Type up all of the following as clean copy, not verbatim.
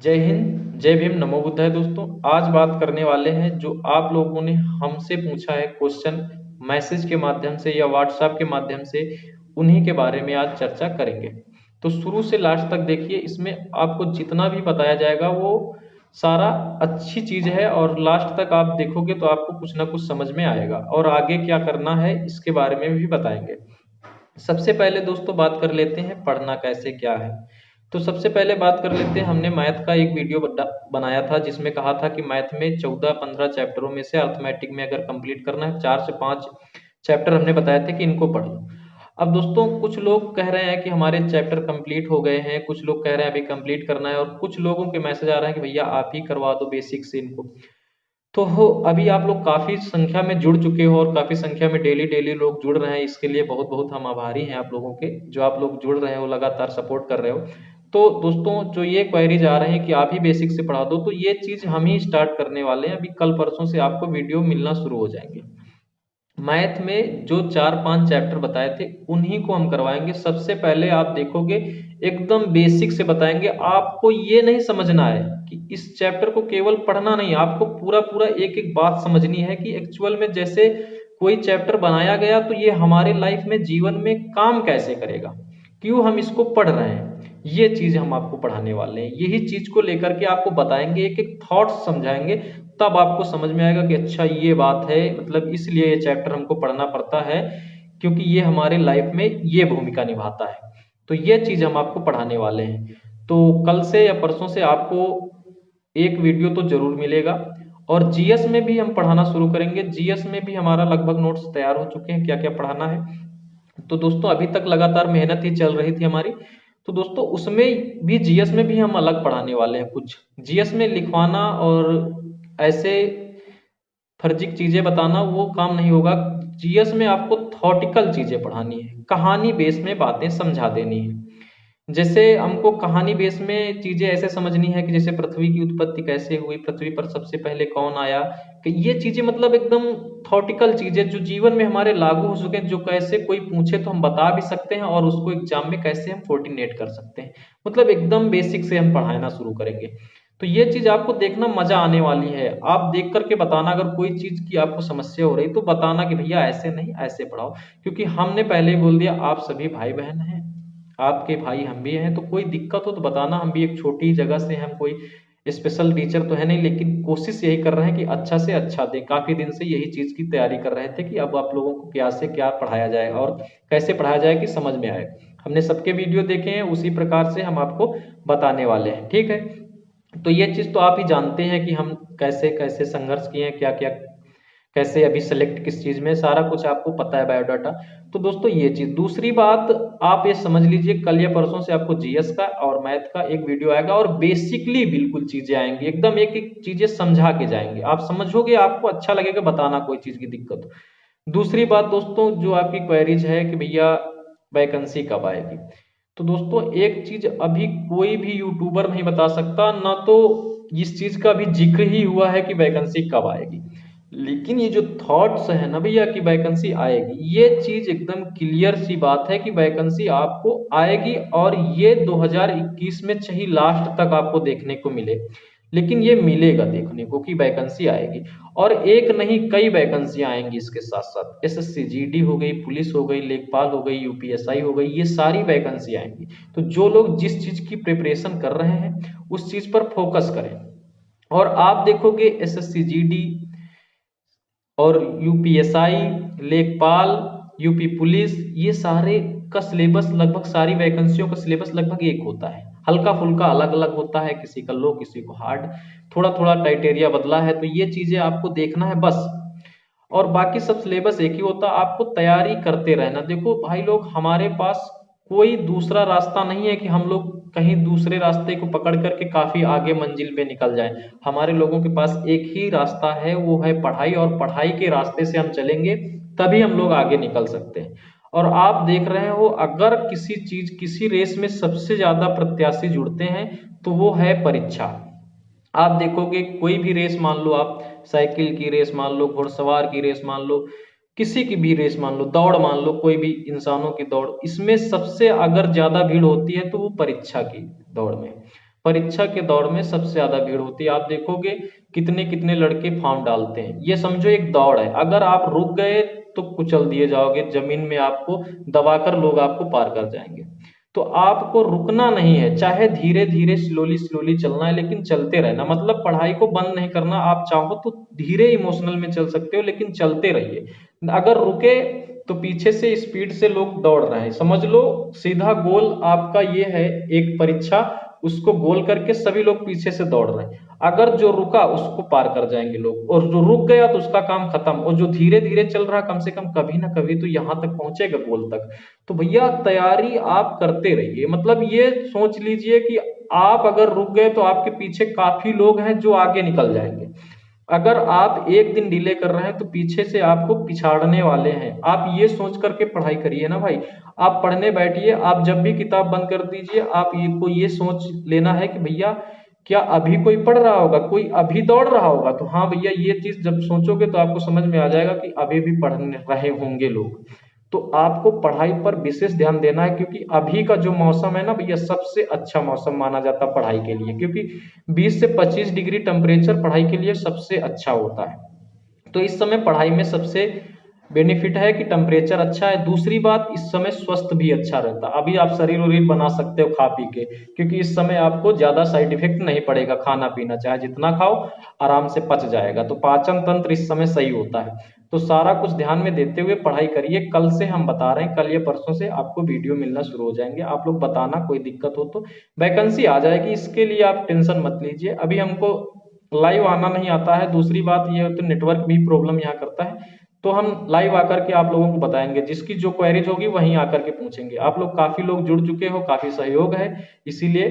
जय हिंद, जय भीम, नमो बुद्धाय। दोस्तों, आज बात करने वाले हैं जो आप लोगों ने हमसे पूछा है क्वेश्चन मैसेज के माध्यम से या व्हाट्सएप के माध्यम से, उन्हीं के बारे में आज चर्चा करेंगे। तो शुरू से लास्ट तक देखिए, इसमें आपको जितना भी बताया जाएगा वो सारा अच्छी चीज है और लास्ट तक आप देखोगे तो आपको कुछ ना कुछ समझ में आएगा और आगे क्या करना है इसके बारे में भी बताएंगे। सबसे पहले दोस्तों बात कर लेते हैं पढ़ना कैसे क्या है। तो सबसे पहले बात कर लेते हैं, हमने मैथ का एक वीडियो बनाया था जिसमें कहा था कि मैथ में 14-15 चैप्टरों में से अर्थमेटिक में अगर कंप्लीट करना है 4 से 5 चैप्टर हमने बताए थे कि इनको पढ़ लो। अब दोस्तों कुछ लोग कह रहे हैं कि हमारे चैप्टर कंप्लीट हो गए हैं, कुछ लोग कह रहे हैं अभी कंप्लीट करना है और कुछ लोगों के मैसेज आ रहे हैं कि भैया आप ही करवा दो बेसिक से इनको। तो हो अभी आप लोग काफी संख्या में जुड़ चुके हो और काफी संख्या में डेली डेली लोग जुड़ रहे हैं, इसके लिए बहुत बहुत हम आभारी हैं आप लोगों के, जो आप लोग जुड़ रहे हो लगातार सपोर्ट कर रहे हो। तो दोस्तों जो ये क्वेरीज आ रहे हैं कि आप ही बेसिक से पढ़ा दो, तो ये चीज हम ही स्टार्ट करने वाले हैं। अभी कल परसों से आपको वीडियो मिलना शुरू हो जाएंगे। मैथ में जो 4-5 चैप्टर बताए थे उन्हीं को हम करवाएंगे। सबसे पहले आप देखोगे एकदम बेसिक से बताएंगे। आपको ये नहीं समझना है कि इस चैप्टर को केवल पढ़ना नहीं, आपको पूरा पूरा एक एक बात समझनी है कि एक्चुअल में जैसे कोई चैप्टर बनाया गया तो ये हमारे लाइफ में जीवन में काम कैसे करेगा, क्यों हम इसको पढ़ रहे हैं, ये चीज हम आपको पढ़ाने वाले हैं। यही चीज को लेकर के आपको बताएंगे, एक एक थॉट्स समझाएंगे, तब आपको समझ में आएगा कि अच्छा ये बात है, मतलब इसलिए ये चैप्टर हमको पढ़ना पड़ता है क्योंकि ये हमारे लाइफ में ये भूमिका निभाता है। तो ये चीज हम आपको पढ़ाने वाले हैं। तो कल से या परसों से आपको एक वीडियो तो जरूर मिलेगा। और जीएस में भी हम पढ़ाना शुरू करेंगे। जीएस में भी हमारा लगभग नोट्स तैयार हो चुके हैं, क्या क्या पढ़ाना है। तो दोस्तों अभी तक लगातार मेहनत ही चल रही थी हमारी। तो दोस्तों उसमें भी जीएस में भी हम अलग पढ़ाने वाले हैं। कुछ जीएस में लिखवाना और ऐसे फर्जी चीजें बताना वो काम नहीं होगा। जीएस में आपको थॉटिकल चीजें पढ़ानी है, कहानी बेस में बातें समझा देनी है। जैसे हमको कहानी बेस में चीजें ऐसे समझनी है कि जैसे पृथ्वी की उत्पत्ति कैसे हुई, पृथ्वी पर सबसे पहले कौन आया, कि ये चीजें मतलब एकदम थॉटिकल चीजें जो जीवन में हमारे लागू हो सके, जो कैसे कोई पूछे तो हम बता भी सकते हैं और उसको एग्जाम में कैसे हम कोऑर्डिनेट कर सकते हैं। मतलब एकदम बेसिक से हम पढ़ाना शुरू करेंगे। तो ये चीज आपको देखना मजा आने वाली है। आप देख करके बताना अगर कोई चीज की आपको समस्या हो रही तो बताना कि भैया ऐसे नहीं ऐसे पढ़ाओ, क्योंकि हमने पहले ही बोल दिया आप सभी भाई बहन हैं, आपके भाई हम भी हैं। तो कोई दिक्कत हो तो बताना, हम भी एक छोटी जगह से, हम कोई स्पेशल टीचर तो है नहीं, लेकिन कोशिश यही कर रहे हैं कि अच्छा से अच्छा दे। काफी दिन से यही चीज की तैयारी कर रहे थे कि अब आप लोगों को क्या से क्या पढ़ाया जाए और कैसे पढ़ाया जाए कि समझ में आए। हमने सबके वीडियो देखे हैं, उसी प्रकार से हम आपको बताने वाले हैं, ठीक है। तो ये चीज तो आप ही जानते हैं कि हम कैसे कैसे संघर्ष किए हैं, क्या क्या कैसे अभी सेलेक्ट किस चीज में, सारा कुछ आपको पता है बायोडाटा। तो दोस्तों ये चीज, दूसरी बात आप ये समझ लीजिए, कल या परसों से आपको जीएस का और मैथ का एक वीडियो आएगा और बेसिकली बिल्कुल चीजें आएंगी, एकदम एक एक चीजें समझा के जाएंगे। आप समझोगे, आपको अच्छा लगेगा, बताना कोई चीज की दिक्कत हो। दूसरी बात दोस्तों जो आपकी क्वेरीज है कि भैया वैकेंसी कब आएगी, तो दोस्तों एक चीज अभी कोई भी यूट्यूबर नहीं बता सकता, ना तो इस चीज का भी जिक्र ही हुआ है कि वैकेंसी कब आएगी। लेकिन ये जो थॉट्स है ना भैया कि वैकेंसी आएगी, ये चीज एकदम क्लियर सी बात है कि वैकेंसी आपको आएगी और ये 2021 में चाहे लास्ट तक आपको देखने को मिले, लेकिन ये मिलेगा देखने को कि वैकेंसी आएगी। और एक नहीं कई वैकेंसी आएंगी इसके साथ साथ, एसएससी जीडी हो गई, पुलिस हो गई, लेखपाल हो गई, यूपीएसआई हो गई, ये सारी वैकेंसी आएंगी। तो जो लोग जिस चीज की प्रिपरेशन कर रहे हैं उस चीज पर फोकस करें। और आप देखोगे एसएससी जीडी और यूपीएसआई, लेखपाल, यूपी पुलिस, ये सारे का सिलेबस लगभग, सारी वैकेंसियों का सिलेबस लगभग एक होता है। हल्का फुल्का अलग अलग होता है, किसी का लो किसी को हार्ड, थोड़ा थोड़ा क्राइटेरिया बदला है। तो ये चीजें आपको देखना है बस, और बाकी सब सिलेबस एक ही होता है। आपको तैयारी करते रहना। देखो भाई लोग, हमारे पास कोई दूसरा रास्ता नहीं है कि हम लोग कहीं दूसरे रास्ते को पकड़ करके काफी आगे मंजिल पे निकल जाएं। हमारे लोगों के पास एक ही रास्ता है, वो है पढ़ाई, और पढ़ाई के रास्ते से हम चलेंगे तभी हम लोग आगे निकल सकते हैं। और आप देख रहे हो, अगर किसी चीज किसी रेस में सबसे ज्यादा प्रत्याशी जुड़ते हैं तो वो है परीक्षा। आप देखोगे कोई भी रेस मान लो, आप साइकिल की रेस मान लो, घुड़सवार की रेस मान लो, किसी की भी रेस मान लो, दौड़ मान लो, कोई भी इंसानों की दौड़, इसमें सबसे अगर ज्यादा भीड़ होती है तो वो परीक्षा की दौड़ में। परीक्षा के दौर में सबसे ज्यादा भीड़ होती है। आप देखोगे कितने कितने लड़के फॉर्म डालते हैं। ये समझो एक दौड़ है, अगर आप रुक गए तो कुचल दिए जाओगे, जमीन में आपको दबाकर लोग आपको पार कर जाएंगे। तो आपको रुकना नहीं है, चाहे धीरे धीरे स्लोली स्लोली चलना है, लेकिन चलते रहना। मतलब पढ़ाई को बंद नहीं करना। आप चाहो तो धीरे इमोशनल में चल सकते हो, लेकिन चलते रहिए। अगर रुके तो पीछे से स्पीड से लोग दौड़ रहे हैं। समझ लो सीधा गोल आपका ये है, एक परीक्षा, उसको गोल करके सभी लोग पीछे से दौड़ रहे हैं। अगर जो रुका उसको पार कर जाएंगे लोग, और जो रुक गया तो उसका काम खत्म, और जो धीरे धीरे चल रहा कम से कम कभी ना कभी तो यहाँ तक पहुंचेगा गोल तक। तो भैया तैयारी आप करते रहिए। मतलब ये सोच लीजिए कि आप अगर रुक गए तो आपके पीछे काफी लोग हैं जो आगे निकल जाएंगे। अगर आप एक दिन डिले कर रहे हैं तो पीछे से आपको पिछाड़ने वाले हैं। आप ये सोच करके पढ़ाई करिए ना भाई। आप पढ़ने बैठिए, आप जब भी किताब बंद कर दीजिए, आप ये सोच लेना है कि भैया क्या अभी कोई पढ़ रहा होगा, कोई अभी दौड़ रहा होगा। तो हाँ भैया, ये चीज जब सोचोगे तो आपको समझ में आ जाएगा कि अभी भी पढ़ रहे होंगे लोग। तो आपको पढ़ाई पर विशेष ध्यान देना है, क्योंकि अभी का जो मौसम है ना भैया, सबसे अच्छा मौसम माना जाता है पढ़ाई के लिए, क्योंकि 20 से 25 डिग्री टेम्परेचर पढ़ाई के लिए सबसे अच्छा होता है। तो इस समय पढ़ाई में सबसे बेनिफिट है कि टेम्परेचर अच्छा है। दूसरी बात, इस समय स्वास्थ्य भी अच्छा रहता है। अभी आप शरीर वरीर बना सकते हो खा पी के, क्योंकि इस समय आपको ज्यादा साइड इफेक्ट नहीं पड़ेगा। खाना पीना चाहे जितना खाओ आराम से पच जाएगा। तो पाचन तंत्र इस समय सही होता है। तो सारा कुछ ध्यान में देते हुए पढ़ाई करिए। कल से हम बता रहे हैं, कल या परसों से आपको वीडियो मिलना शुरू हो जाएंगे। आप लोग बताना कोई दिक्कत हो तो। वैकेंसी आ जाएगी, इसके लिए आप टेंशन मत लीजिए। अभी हमको लाइव आना नहीं आता है। दूसरी बात ये है तो नेटवर्क भी प्रॉब्लम यहाँ करता है। तो हम लाइव आकर के आप लोगों को बताएंगे। जिसकी जो क्वेरीज होगी वहीं आकर के पूछेंगे। आप लोग काफी लोग जुड़ चुके हो, काफी सहयोग है, इसीलिए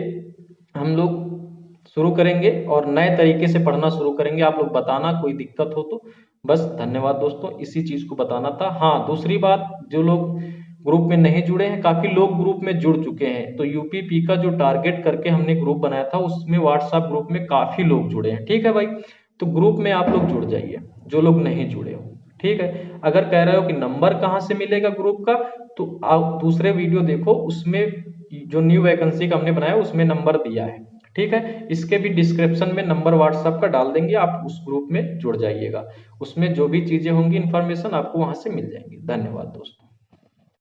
हम लोग शुरू करेंगे और नए तरीके से पढ़ना शुरू करेंगे। आप लोग बताना कोई दिक्कत हो तो। बस धन्यवाद दोस्तों, इसी चीज को बताना था। हाँ दूसरी बात, जो लोग ग्रुप में नहीं जुड़े हैं, काफी लोग ग्रुप में जुड़ चुके हैं। तो यूपीपी का जो टारगेट करके हमने ग्रुप बनाया था, उसमें व्हाट्सएप ग्रुप में काफी लोग जुड़े हैं। ठीक है भाई, तो ग्रुप में आप लोग जुड़ जाइए जो लोग नहीं जुड़े हो। ठीक है, अगर कह रहे हो कि नंबर कहाँ से मिलेगा ग्रुप का, तो आप दूसरे वीडियो देखो, उसमें जो न्यू वैकेंसी का हमने बनाया उसमें नंबर दिया है। ठीक है, इसके भी डिस्क्रिप्शन में नंबर व्हाट्सएप का डाल देंगे, आप उस ग्रुप में जुड़ जाइएगा। उसमें जो भी चीजें होंगी इन्फॉर्मेशन आपको वहां से मिल जाएंगी। धन्यवाद दोस्तों।